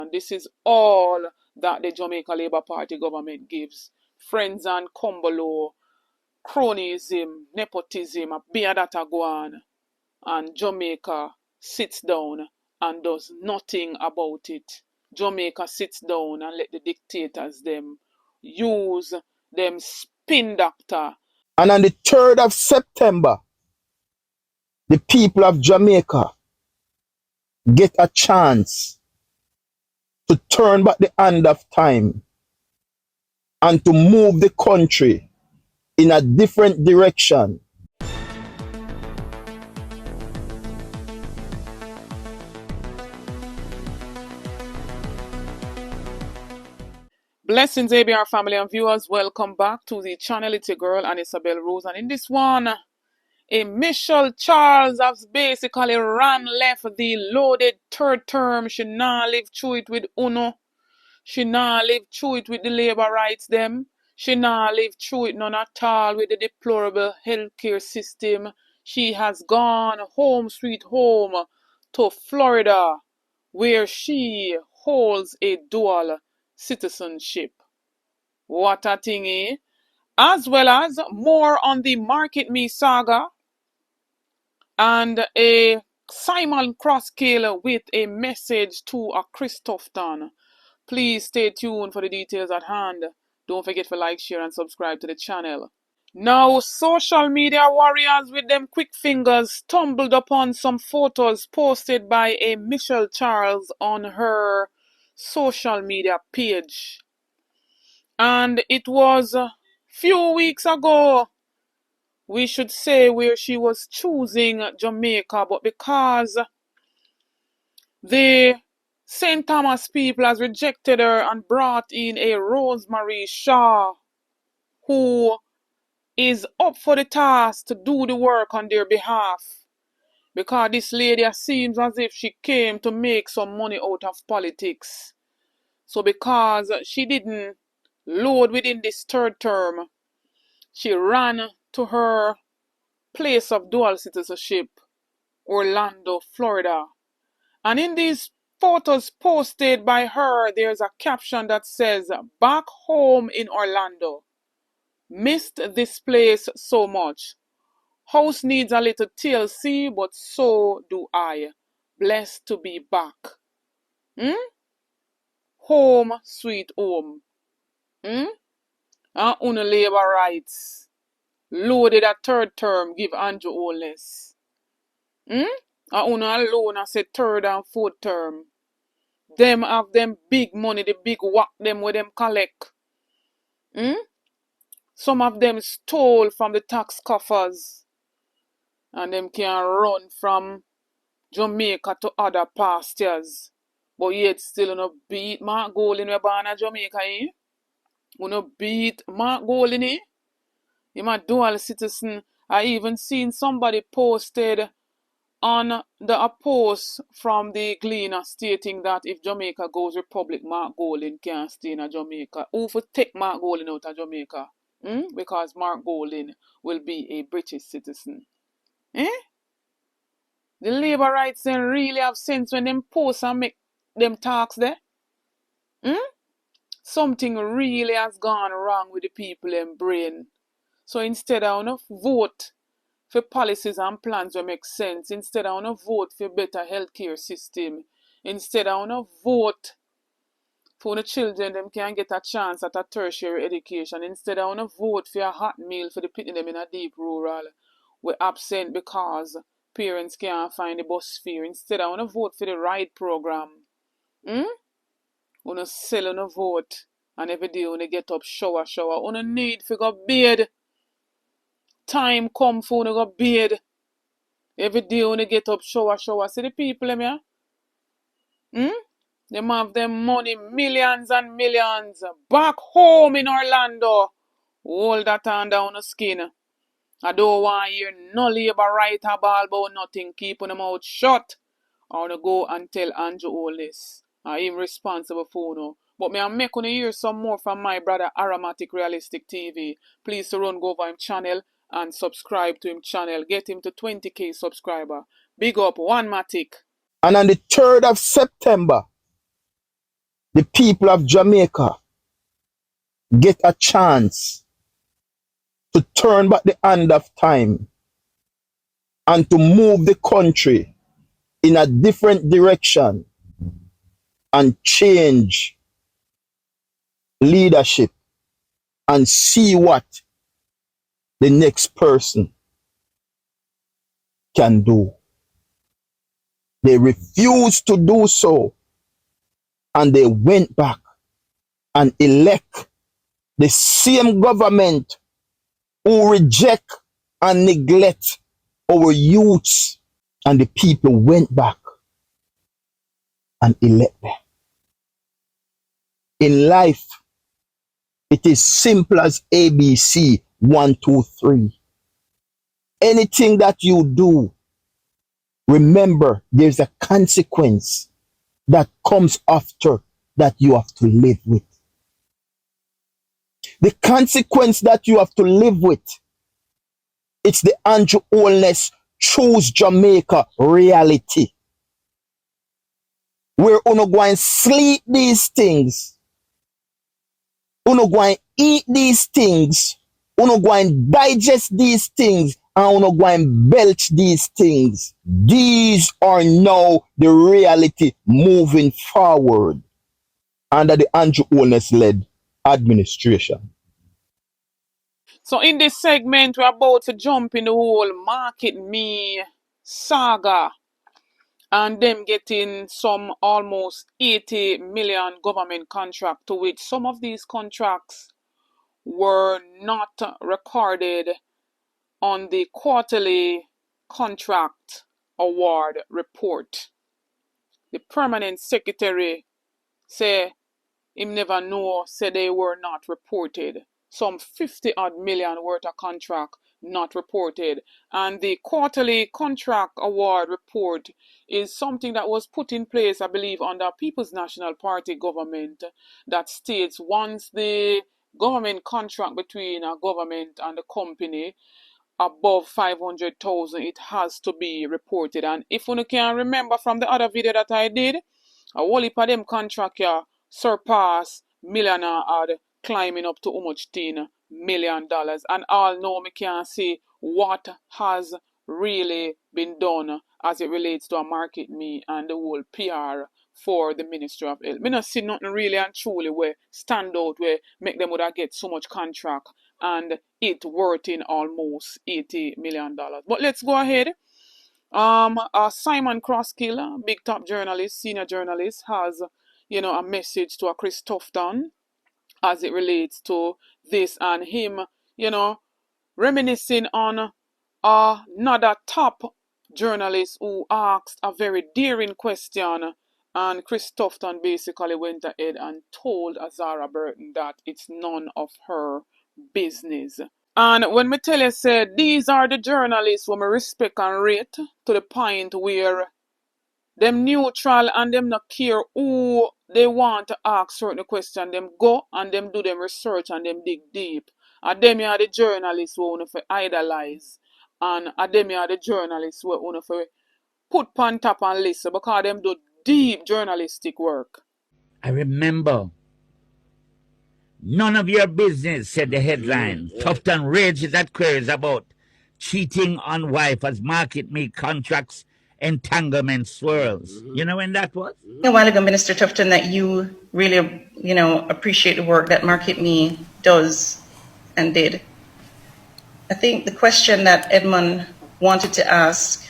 And this is all that the Jamaica Labour Party government gives. Friends and Cumbolo, cronyism, nepotism, a beer that a go on. And Jamaica sits down and does nothing about it. Jamaica sits down and let the dictators them use them spin doctor. And on the 3rd of September, the people of Jamaica get a chance to turn back the hand of time and to move the country in a different direction. Blessings, ABR family and viewers. Welcome back to the channel. It's your girl, and Isabel Rose. And in this one, a Michelle Charles has basically left the loaded third term. She now live through it with Enuh. She now live through it with the labor rights them. She now live through it none at all with the deplorable healthcare system. She has gone home sweet home to Florida, where she holds a dual citizenship. What a thing, eh? As well as more on the Market Me saga and a Simon Crosskill with a message to a Tufton. Please stay tuned for the details at hand. Don't forget to like, share, and subscribe to the channel. Now, social media warriors with them quick fingers stumbled upon some photos posted by a Michelle Charles on her social media page. And it was a few weeks ago, we should say, where she was choosing Jamaica, but because the St. Thomas people has rejected her and brought in a Rosemary Shaw, who is up for the task to do the work on their behalf. Because this lady seems as if she came to make some money out of politics. So because she didn't load within this third term, she ran to her place of dual citizenship, Orlando, Florida. And in these photos posted by her, there's a caption that says, "Back home in Orlando. Missed this place so much. House needs a little TLC, but so do I. Blessed to be back. Home, sweet home. And Una labor rights. Loaded a third term, give Anju Oates. And Una alone as a third and fourth term. Them have them big money, the big whack them with them collect. Some of them stole from the tax coffers. And them can run from Jamaica to other pastures. But yet still no beat Mark Golding we born in Jamaica, eh? We no beat Mark Golding, eh? He's a dual citizen. I even seen somebody posted on the post from the Gleaner stating that if Jamaica goes republic, Mark Golding can't stay in Jamaica. Who for take Mark Golding out of Jamaica? Because Mark Golding will be a British citizen. Eh? The labor rights then really have sense when them post and make them talks there. Something really has gone wrong with the people in brain. So instead I wanna vote for policies and plans that make sense. Instead I wanna vote for better healthcare system. Instead I wanna vote for the children them can get a chance at a tertiary education. Instead I wanna vote for a hot meal for the people them in a deep rural. We're absent because parents can't find the bus fare. Instead I wanna vote for the ride program. Wanna sell on a vote. And every day when they get up, shower, wanna need for go bed. Time come for wanna go bed. Every day when they get up, shower. See the people them here? Them have them money, millions and millions. Back home in Orlando. Hold that hand down the skin. I don't want to hear no labor right about nothing. Keeping them out shut. I want to go and tell Anju all this. I'm responsible for no. But I'm making you hear some more from my brother Aromatic Realistic TV. Please to run go over him channel and subscribe to him channel. Get him to 20k subscriber. Big up, one Matic. And on the 3rd of September, the people of Jamaica get a chance to turn back the hand of time and to move the country in a different direction and change leadership and see what the next person can do. They refused to do so, and they went back and elect the same government who reject and neglect our youths, and the people went back and elect them. In life, it is simple as ABC, 1, 2, 3. Anything that you do, remember there's a consequence that comes after that you have to live with. The consequence that you have to live with, it's the Anju Wholeness Choose Jamaica reality. Where uno go and sleep these things, uno go and eat these things, uno go and digest these things, and uno go and belch these things. These are now the reality moving forward under the Anju Wholeness led administration. So in this segment, we're about to jump in the whole Market Me saga and them getting some almost 80 million government contract, to which some of these contracts were not recorded on the quarterly contract award report. The permanent secretary say him never know, say they were not reported. Some 50 odd million worth of contract not reported. And the quarterly contract award report is something that was put in place, I believe, under People's National Party government, that states once the government contract between a government and a company above 500,000, it has to be reported. And if you can remember from the other video that I did, a whole heap of them contract here surpass millionaire odd, climbing up to how much $10 million. And all know me can see what has really been done as it relates to a Market Me and the whole PR for the Ministry of Health. Me not see nothing really and truly where stand out where make them would have get so much contract and it worth in almost $80 million. But let's go ahead. Simon Crosskill, big top journalist, senior journalist, has, a message to a Chris Tufton as it relates to this, and him, reminiscing on another top journalist who asked a very daring question, and Chris Tufton basically went ahead and told Azara Burton that it's none of her business. And when me tell you, say, these are the journalists who me respect and rate to the point where them neutral and them not care who they want to ask certain questions. Them go and them do them research and them dig deep. And them are the journalists who want to idolize. And them are the journalists who want to put on top and listen, because them do deep journalistic work. I remember. None of your business, said the headline. Tufton rages at queries about cheating on wife as Market Me contracts entanglement swirls. You know when that was? A while ago, Minister Tufton, that you really, appreciate the work that Market Me does and did. I think the question that Edmund wanted to ask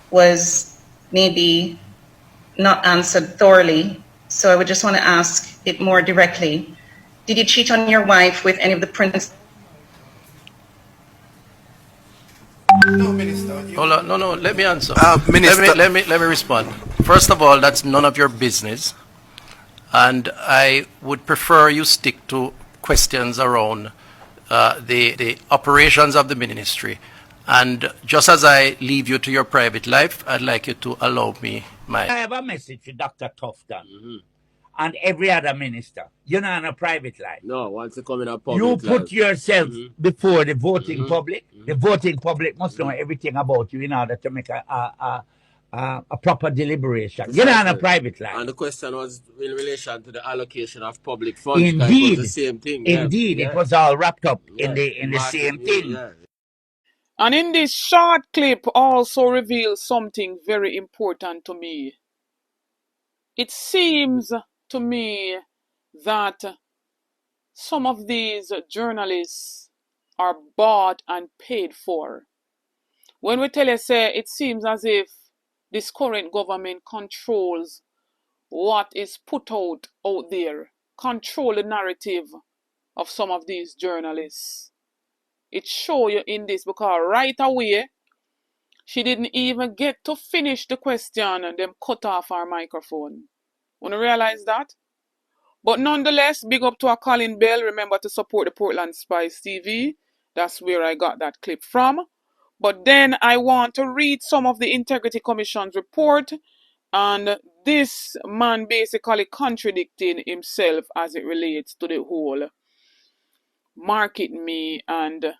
was maybe not answered thoroughly, so I would just want to ask it more directly. Did you cheat on your wife with any of the prince? No, Minister. Hold on, no, let me answer. Minister. Let me respond. First of all, that's none of your business, and I would prefer you stick to questions around the operations of the ministry. And just as I leave you to your private life, I'd like you to allow me I have a message to Dr. Tufton and every other minister. You're not on a private life. No, once you come in a public You put life. yourself before the voting public. The voting public must know everything about you in order to make a a proper deliberation. Get on a private line. And the question was in relation to the allocation of public funds. It was Indeed, the same thing. indeed, it was all wrapped up in the same thing. And in this short clip also reveals something very important to me. It seems to me that some of these journalists are bought and paid for. When we tell you, say, it seems as if this current government controls what is put out there, control the narrative of some of these journalists. It show you in this because right away, she didn't even get to finish the question and them cut off her microphone. Wanna realize that? But nonetheless, big up to our Colin Bell. Remember to support the Portland Spice TV. That's where I got that clip from. But then I want to read some of the Integrity Commission's report. And this man basically contradicting himself as it relates to the whole market me and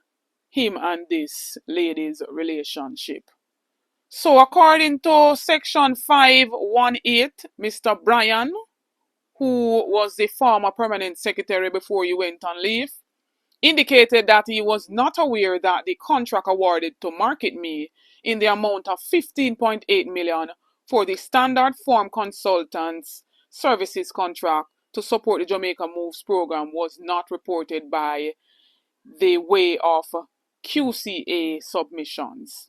him and this lady's relationship. So according to section 518, Mr. Brian, who was the former permanent secretary before he went on leave, indicated that he was not aware that the contract awarded to Market Me in the amount of 15.8 million for the standard form consultants services contract to support the Jamaica Moves program was not reported by the way of QCA submissions.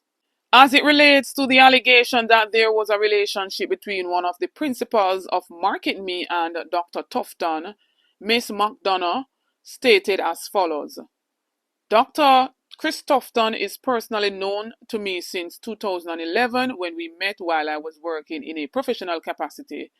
As it relates to the allegation that there was a relationship between one of the principals of Market Me and Dr. Tufton, Miss McDonough stated as follows. Dr. Chris Tufton is personally known to me since 2011 when we met while I was working in a professional capacity.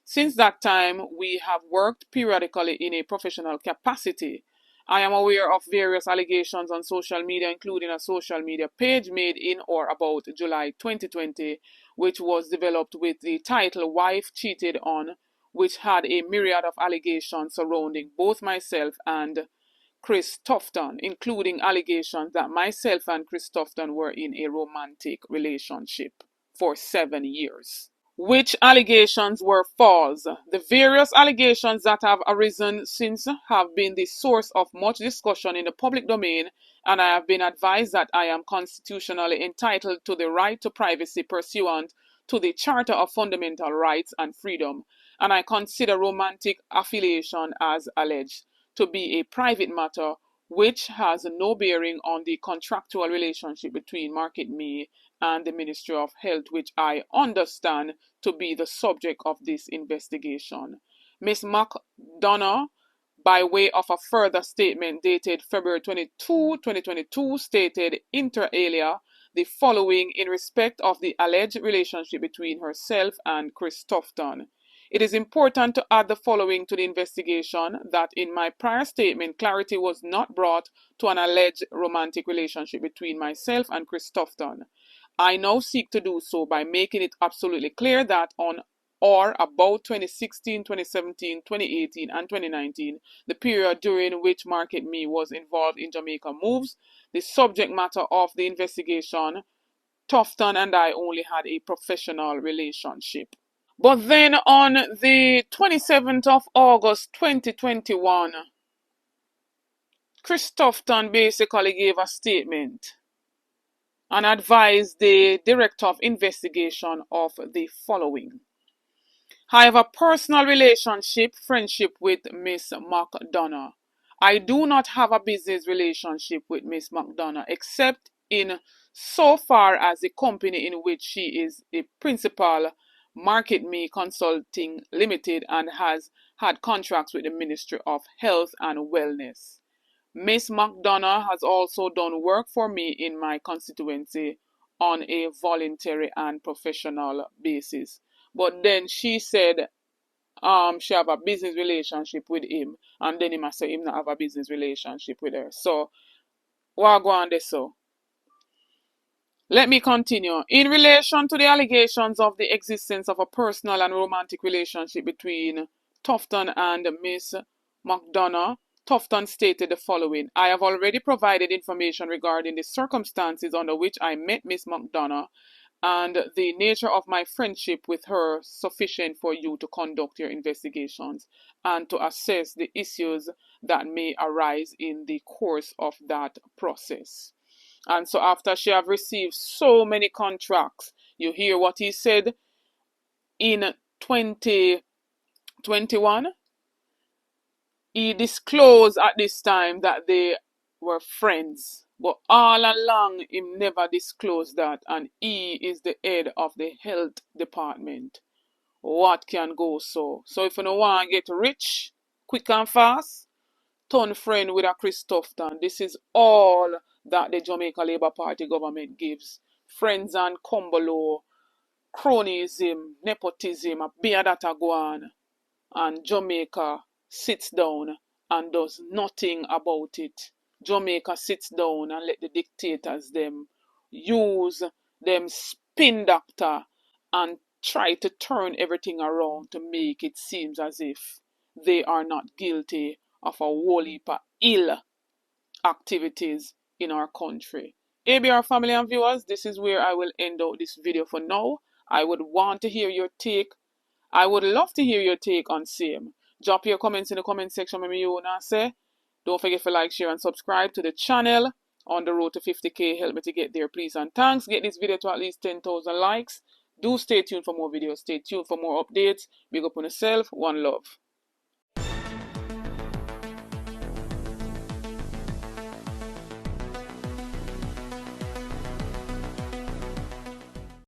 Since that time, we have worked periodically in a professional capacity. I am aware of various allegations on social media, including a social media page made in or about July 2020, which was developed with the title Wife Cheated On, which had a myriad of allegations surrounding both myself and Chris Tufton, including allegations that myself and Chris Tufton were in a romantic relationship for 7 years. Which allegations were false? The various allegations that have arisen since have been the source of much discussion in the public domain, and I have been advised that I am constitutionally entitled to the right to privacy pursuant to the Charter of Fundamental Rights and Freedom, and I consider romantic affiliation as alleged to be a private matter which has no bearing on the contractual relationship between Market Me and the Ministry of Health, which I understand to be the subject of this investigation. Ms. McDonough, by way of a further statement dated February 22, 2022, stated inter alia the following in respect of the alleged relationship between herself and Chris Tufton. It is important to add the following to the investigation, that in my prior statement, clarity was not brought to an alleged romantic relationship between myself and Chris Tufton. I now seek to do so by making it absolutely clear that on or about 2016, 2017, 2018, and 2019, the period during which Market Me was involved in Jamaica Moves, the subject matter of the investigation, Tufton and I only had a professional relationship. But then on the 27th of August 2021, Chris Tufton basically gave a statement and advised the Director of Investigation of the following. I have a personal friendship with Miss McDonough. I do not have a business relationship with Miss McDonough except in so far as the company in which she is a principal, Market Me Consulting Limited, and has had contracts with the Ministry of Health and Wellness. Miss McDonough has also done work for me in my constituency on a voluntary and professional basis. But then she said she have a business relationship with him, and then he must say him not have a business relationship with her. So what go on this so? Let me continue. In relation to the allegations of the existence of a personal and romantic relationship between Tufton and Miss McDonough, Tufton stated the following. I have already provided information regarding the circumstances under which I met Miss McDonough and the nature of my friendship with her sufficient for you to conduct your investigations and to assess the issues that may arise in the course of that process. And so after she have received so many contracts, you hear what he said in 2021. He disclosed at this time that they were friends, but all along he never disclosed that, and he is the head of the health department. What can go so? So if you don't want to get rich quick and fast, turn friend with a Chris Tufton. This is all that the Jamaica Labour Party government gives. Friends and Cumbolo, cronyism, nepotism, a beer that a go on, and Jamaica sits down and does nothing about it. Jamaica sits down and let the dictators them use them spin doctor and try to turn everything around to make it seem as if they are not guilty of a whole heap of ill activities in our country. ABR family and viewers, this is where I will end out this video for now. I would want to hear your take. I would love to hear your take on same. Drop your comments in the comment section with me, you wanna say. Don't forget to like, share, and subscribe to the channel. On the road to 50k, help me to get there, please and thanks. Get this video to at least 10,000 likes. Do stay tuned for more videos. Stay tuned for more updates. Big up on yourself. One love.